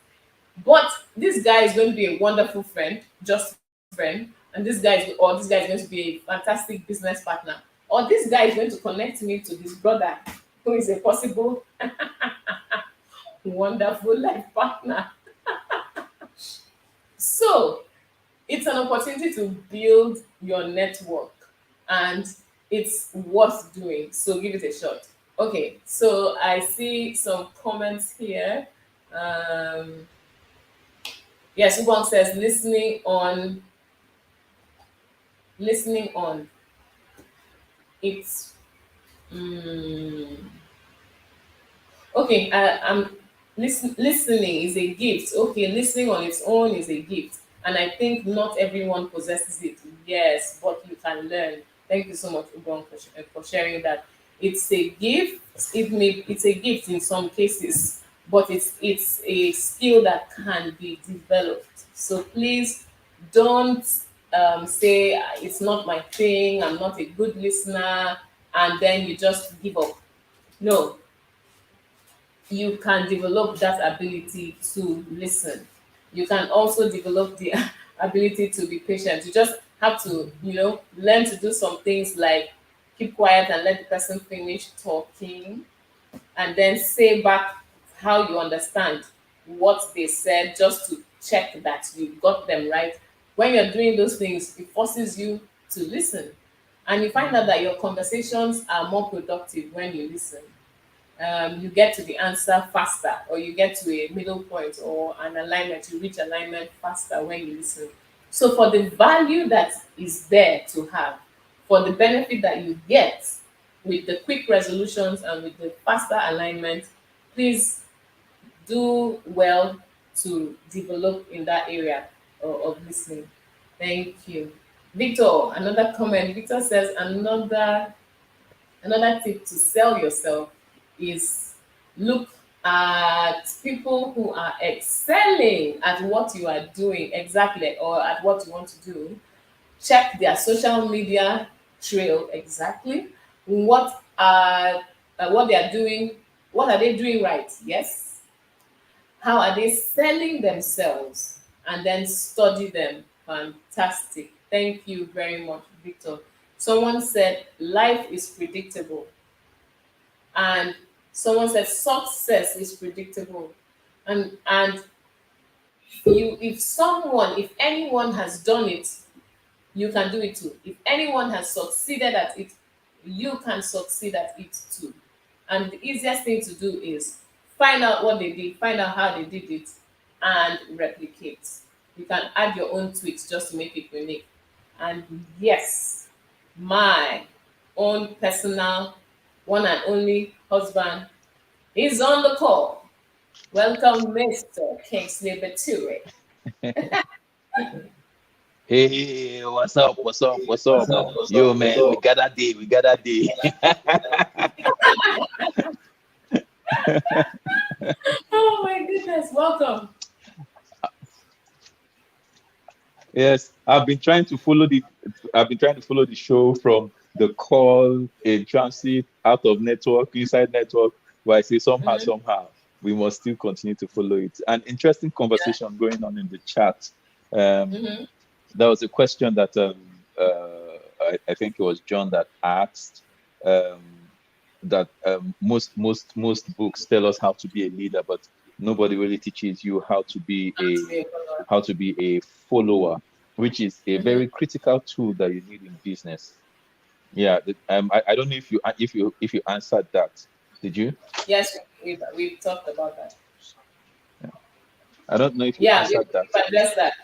but this guy is going to be a wonderful friend, just friend, and this guy is going to be a fantastic business partner, or this guy is going to connect me to his brother, who is a possible wonderful life partner. So it's an opportunity to build your network, and it's worth doing. So give it a shot. Okay, so I see some comments here. Um, yes, Ubong says listening on. It's mm, okay. Listening is a gift. Okay, listening on its own is a gift, and I think not everyone possesses it. Yes, but you can learn. Thank you so much, Ubong, for sharing that. It's a gift. It's a gift in some cases, but it's a skill that can be developed. So please don't say it's not my thing. I'm not a good listener, and then you just give up. No, you can develop that ability to listen. You can also develop the ability to be patient. You just have to, learn to do some things like keep quiet and let the person finish talking, and then say back how you understand what they said, just to check that you got them right. When you're doing those things, it forces you to listen. And you find out that your conversations are more productive when you listen. You get to the answer faster, or you get to a middle point or an alignment. You reach alignment faster when you listen. So, for the value that is there to have, for the benefit that you get with the quick resolutions and with the faster alignment, please do well to develop in that area of listening. Thank you. Victor, another comment. Victor says another tip to sell yourself is look at people who are excelling at what you are doing exactly, or at what you want to do. Check their social media trail exactly. What they are doing. What are they doing right? Yes. How are they selling themselves? And then study them. Fantastic. Thank you very much, Victor. Someone said life is predictable, and someone said success is predictable. And if anyone has done it, you can do it too. If anyone has succeeded at it, you can succeed at it too. And the easiest thing to do is find out what they did, find out how they did it, and replicate. You can add your own tweaks just to make it unique. And yes, my own personal one and only husband is on the call. Welcome, Mr. Kingsley Bature. Hey, what's up? What's up? What's up? Yo, man, we got that day. We got that day. Oh my goodness, welcome. Yes, I've been trying to follow the show from the call in transit, out of network, inside network, where I say Mhm. somehow, we must still continue to follow it. An interesting Yeah. conversation going on in the chat. Um, Hmm. there was a question that I think it was John that asked um, that most books tell us how to be a leader, but nobody really teaches you how to be a follower, which is a Hmm. very critical tool that you need in business. Yeah, I don't know if you answered that. Did you? Yes, we've talked about that. Yeah. I don't know if you Yeah, answered that. we've addressed that.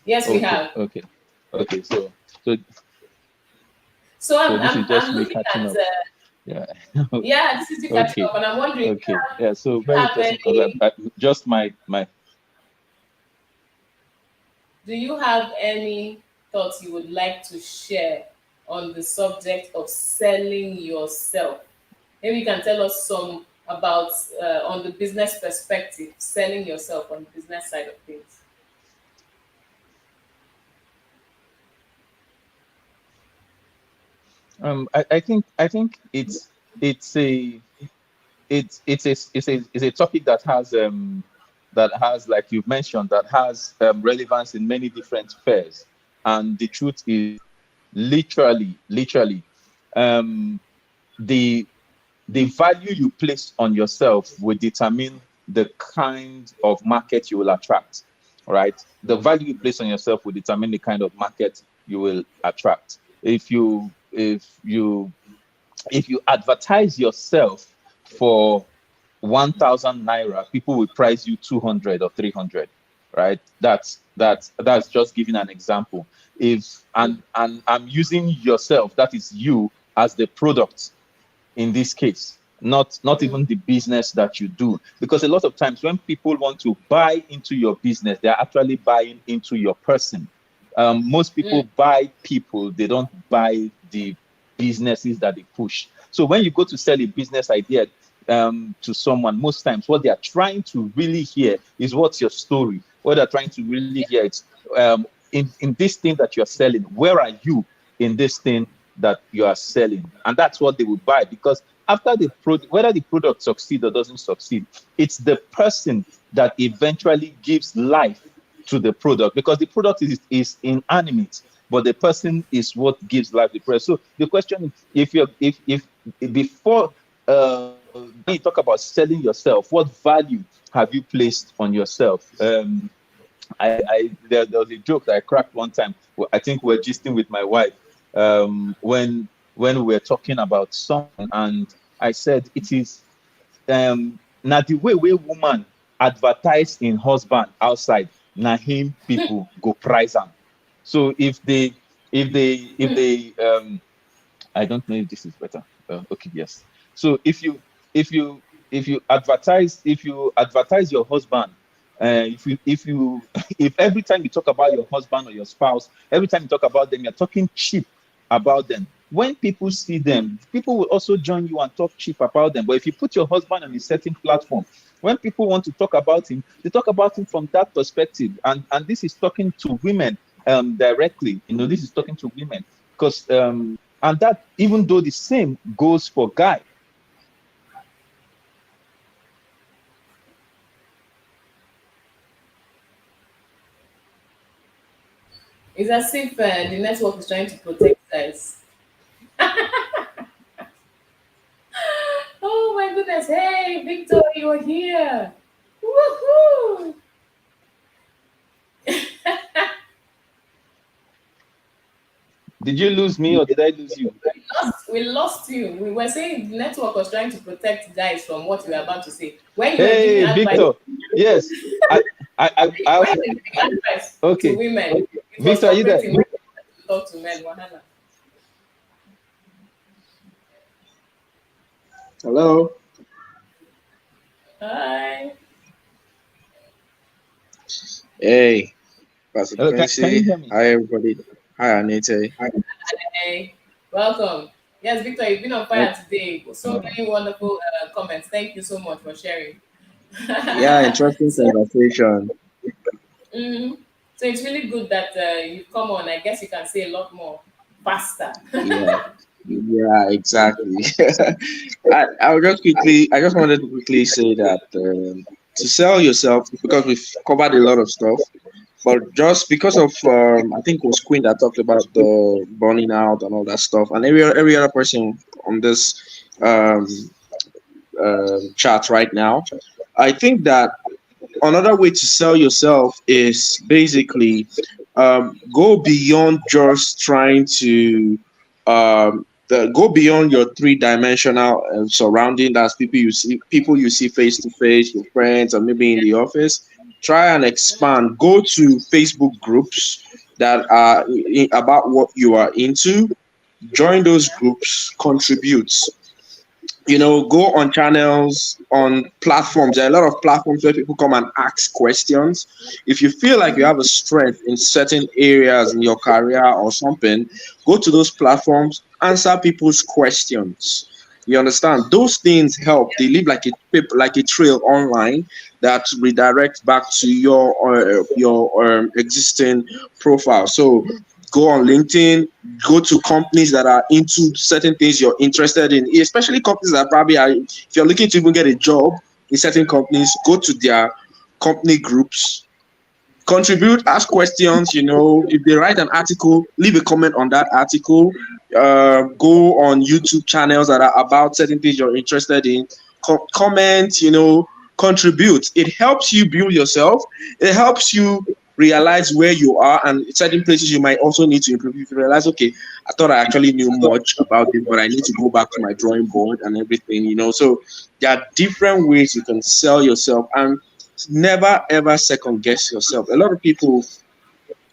Yes, we Okay, have. okay, okay. So So so I'm this is I'm, just I'm me looking catching at up. Yeah. yeah, this is you catching Okay. up, and I'm wondering, Okay. Yeah. do So you very have interesting because any just my do you have any thoughts you would like to share on the subject of selling yourself? Maybe you can tell us some about on the business perspective, selling yourself on the business side of things. I think it's a it's a topic that has, like you mentioned, that has relevance in many different spheres. And the truth is, literally, um, the the value you place on yourself will determine the kind of market you will attract. Right? The value you place on yourself will determine the kind of market you will attract. If you advertise yourself for 1,000 naira, people will price you 200 or 300, right? That's just giving an example. If and I'm using yourself, that is you, as the product in this case, not even the business that you do, because a lot of times when people want to buy into your business, they're actually buying into your person. Most people buy people, they don't buy the businesses that they push. So when you go to sell a business idea to someone, most times what they are trying to really hear is, what's your story? What they're trying to really hear is, in this thing that you're selling, where are you in this thing that you are selling? And that's what they will buy, because after whether the product succeeds or doesn't succeed, it's the person that eventually gives life to the product, because the product is inanimate, but the person is what gives life to the product. So the question is, if before when you talk about selling yourself, what value have you placed on yourself? There was a joke that I cracked one time. I think we were gisting with my wife when we were talking about something, and I said, it is now the way woman advertise in husband outside, na him people go price am. So if they I don't know if this is better. Okay, yes. So if you advertise your husband, if every time you talk about your husband or your spouse, every time you talk about them, you're talking cheap about them. When people see them, people will also join you and talk cheap about them. But if you put your husband on a certain platform, when people want to talk about him, they talk about him from that perspective. And this is talking to women directly. This is talking to women, because and that, even though the same goes for guys. It's as if the network is trying to protect guys. Oh my goodness. Hey, Victor, you're here. Woohoo! Did you lose me or did I lose you? We lost you. We were saying the network was trying to protect guys from what you were about to say. When you were Hey, giving Victor. advice, Yes. when you were giving advice Okay. to women, it was Victor, are you there? operating when you wanted to talk to men. Wahala. Hello. Hi. Hey, Pastor Hello, can you Quincy. hear me? Hi, everybody. Hi, Anita. Hey. Welcome. Yes, Victor, you've been on fire today. So many wonderful comments. Thank you so much for sharing. Yeah, interesting So, conversation. mhm. So it's really good that you've come on. I guess you can say a lot more faster. Yeah, yeah, exactly. I just wanted to quickly say that to sell yourself, because we've covered a lot of stuff, but just because of I think it was Queen that talked about the burning out and all that stuff, and every other person on this um, chat right now, I think that another way to sell yourself is basically go beyond just trying to go beyond your three-dimensional surrounding. That's people you see face to face, your friends, or maybe in the office. Try and expand. Go to Facebook groups that are about what you are into. Join those groups. Contribute. Go on channels, on platforms. There are a lot of platforms where people come and ask questions. If you feel like you have a strength in certain areas in your career or something, go to those platforms, answer people's questions. You understand? Those things help. They leave like a trail online that redirects back to your existing profile. So go on LinkedIn, go to companies that are into certain things you're interested in, especially companies that probably are, if you're looking to even get a job in certain companies, go to their company groups, contribute, ask questions. If they write an article, leave a comment on that article. Go on YouTube channels that are about certain things you're interested in. Comment, contribute. It helps you build yourself. It helps you realize where you are, and certain places you might also need to improve. If you realize, okay, I thought I actually knew much about this, but I need to go back to my drawing board and everything, So there are different ways you can sell yourself, and never ever second guess yourself. A lot of people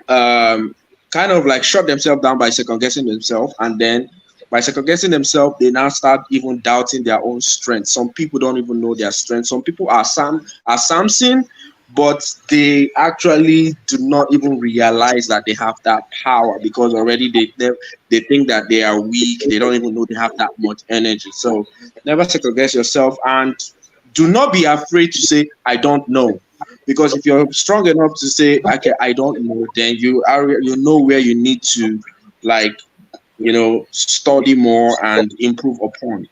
kind of like shut themselves down by second guessing themselves, and then by second guessing themselves, they now start even doubting their own strength. Some people don't even know their strength. Some people are Samson, but they actually do not even realize that they have that power, because already they think that they are weak. They don't even know they have that much energy. So never second guess yourself, and do not be afraid to say I don't know, because if you're strong enough to say okay I don't know, then you know where you need to, like, study more and improve upon.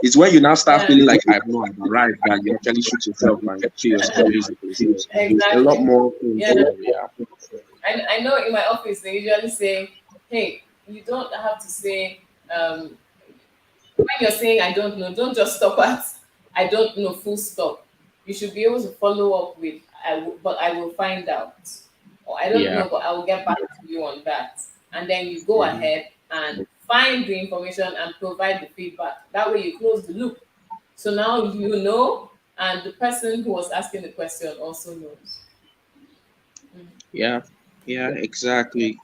It's when you now start Yeah, feeling like I've not arrived that you actually shoot yourself and kill yourself, basically. So a lot exactly. more things. Yeah. Yeah. I know in my office they usually say, hey, you don't have to say, when you're saying I don't know, don't just stop at I don't know, full stop. You should be able to follow up with but I will find out. Or I don't Yeah. know, but I will get back to you on that. And then you go Mhm. ahead and find the information and provide the feedback. That way you close the loop. So now you know, and the person who was asking the question also knows. Yeah. Yeah, exactly.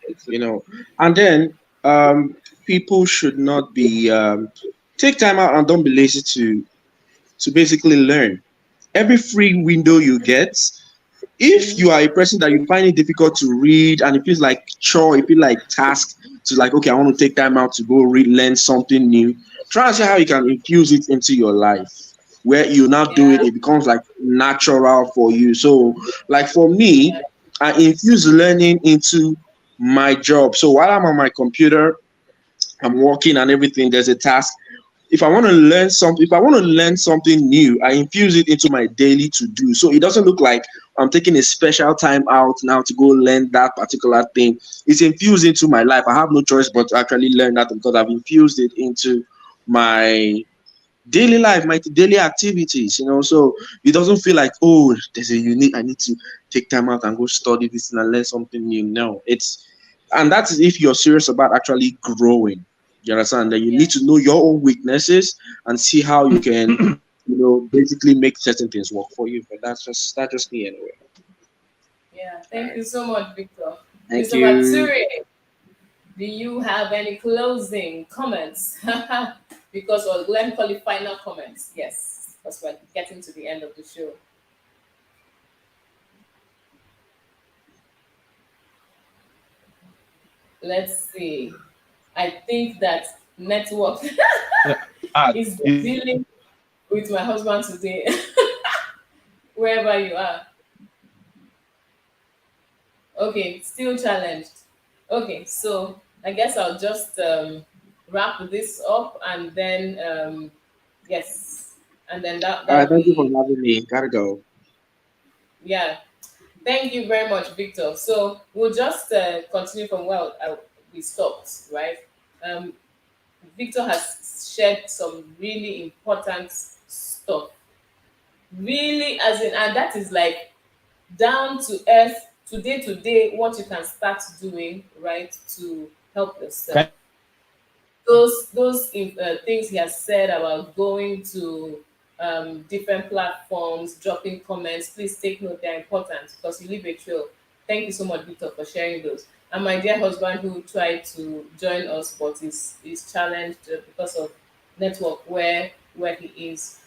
And then people should not be take time out and don't be lazy to basically learn. Every free window you get, if you are a person that you find it difficult to read and it feels like chore, it feels like task to, like, okay, I want to take time out to go read, learn something new, try and see how you can infuse it into your life, where you now do Yeah, it, it becomes like natural for you. So like for me, I infuse learning into my job. So while I'm on my computer, I'm working and everything, there's a task. If I want to learn something new, I infuse it into my daily to do. So it doesn't look like I'm taking a special time out now to go learn that particular thing. It's infused into my life. I have no choice but to actually learn that, because I've infused it into my daily life, my daily activities. So it doesn't feel like, oh, there's a unique, I need to take time out and go study this and learn something new. No, and that is if you're serious about actually growing. You understand that you yeah, need to know your own weaknesses and see how you can, basically make certain things work for you. But that's just me anyway. yeah. All Thank right. you so much, Victor. Thank Mr. you. Matsuri, do you have any closing comments? Because let me call it final comments. Yes, because we're getting to the end of the show. Let's see. I think that network Yeah. Ah, is you, dealing with my husband today, wherever you are. Okay, still challenged. Okay, so I guess I'll just wrap this up and then yes, and then All right. that'll Thank you for be having me. Gotta go. yeah. Thank you very much, Victor. So we'll just continue from where we stopped, right? Um, Victor has shared some really important stuff, really, as in, and that is like down to earth, to day, what you can start doing, right, to help yourself. can Those things he has said about going to different platforms, dropping comments, please take note, they're important because you leave a trail. Thank you so much, Victor, for sharing those. And my dear husband who tried to join us but is challenged because of network where he is.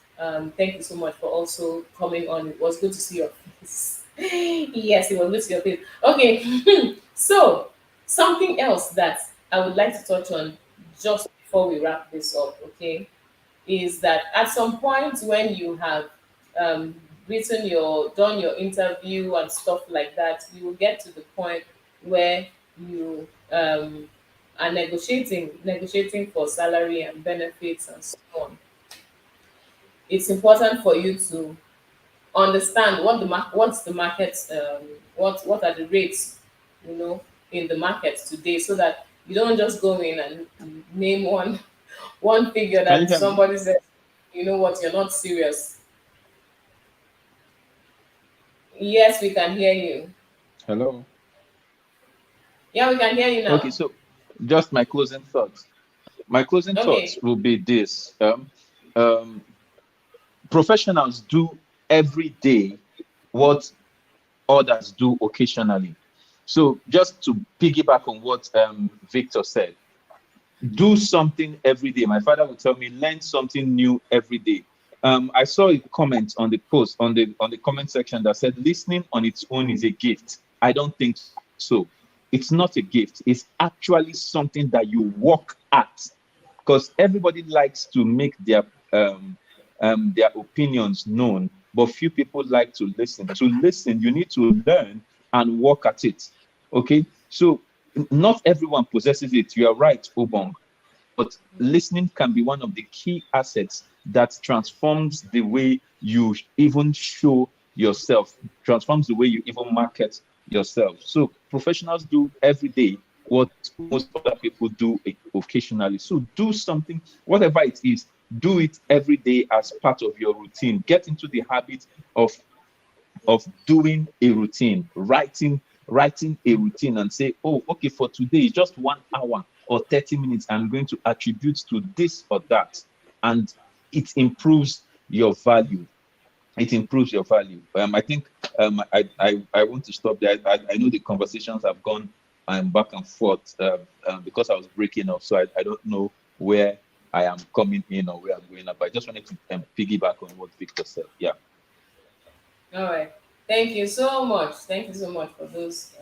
Thank you so much for also coming on. It was good to see your face. Yes, it was good to see your face. Okay, so something else that I would like to touch on just before we wrap this up, okay, is that at some point when you have um, done your interview and stuff like that, you will get to the point where you are negotiating for salary and benefits and so on. It's important for you to understand what's the market, what are the rates, you know, in the market today, so that you don't just go in and name one figure can you that hear me? somebody says, you know what, you're not serious. Yes, we can hear you. Hello. Yeah, we can hear you Okay, now. so just my closing thoughts. My closing thoughts Okay. will be this: um, professionals do every day what others do occasionally. So, just to piggyback on what Victor said, do something every day. My father would tell me, learn something new every day. I saw a comment on the post on the comment section that said listening on its own is a gift. I don't think so. It's not a gift. It's actually something that you work at, because everybody likes to make their opinions known, but few people like to listen. To listen, you need to learn and work at it. Okay, so not everyone possesses it. You are right, Obong, but listening can be one of the key assets that transforms the way you even show yourself, transforms the way you even market yourself. So professionals do every day what most other people do occasionally. So do something, whatever it is, do it every day as part of your routine. Get into the habit of doing a routine, writing a routine and say, oh, okay, for today, just 1 hour or 30 minutes, I'm going to attribute to this or that. And it improves your value. It improves your value. I think I want to stop there. I know the conversations have gone back and forth because I was breaking up. So I don't know where I am coming in or where I'm going up. I just wanted to piggyback on what Victor said. Yeah. All right. Thank you so much. Thank you so much for those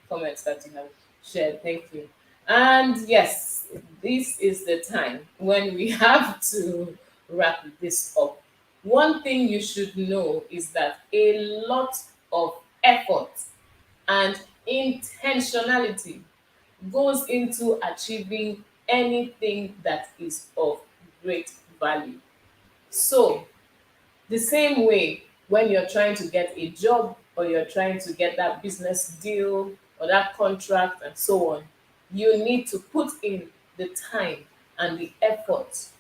comments that you have shared. Thank you. And yes, this is the time when we have to wrap this up. One thing you should know is that a lot of effort and intentionality goes into achieving anything that is of great value. So, the same way when you're trying to get a job or you're trying to get that business deal or that contract and so on, you need to put in the time and the effort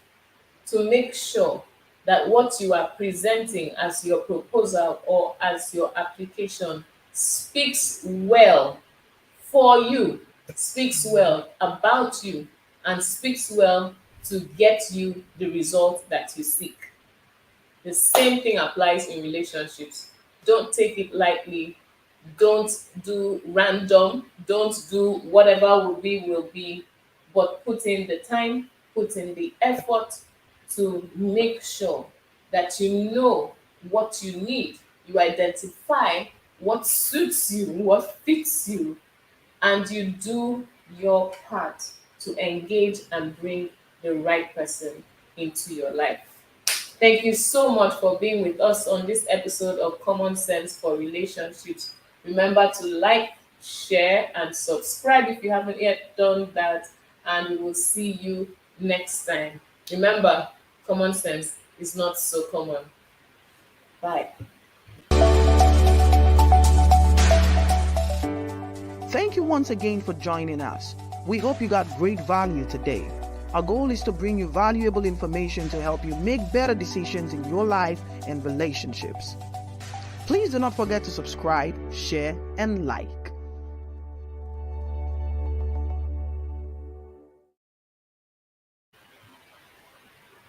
to make sure that what you are presenting as your proposal or as your application speaks well for you, speaks well about you, and speaks well to get you the result that you seek. The same thing applies in relationships. Don't take it lightly. Don't do random. Don't do whatever will be, but put in the time, put in the effort to make sure that you know what you need. You identify what suits you, what fits you, and you do your part to engage and bring the right person into your life. Thank you so much for being with us on this episode of Common Sense for Relationships. Remember to like, share, and subscribe if you haven't yet done that. And we will see you next time. Remember, common sense is not so common. Bye. Thank you once again for joining us. We hope you got great value today. Our goal is to bring you valuable information to help you make better decisions in your life and relationships. Please do not forget to subscribe, share, and like.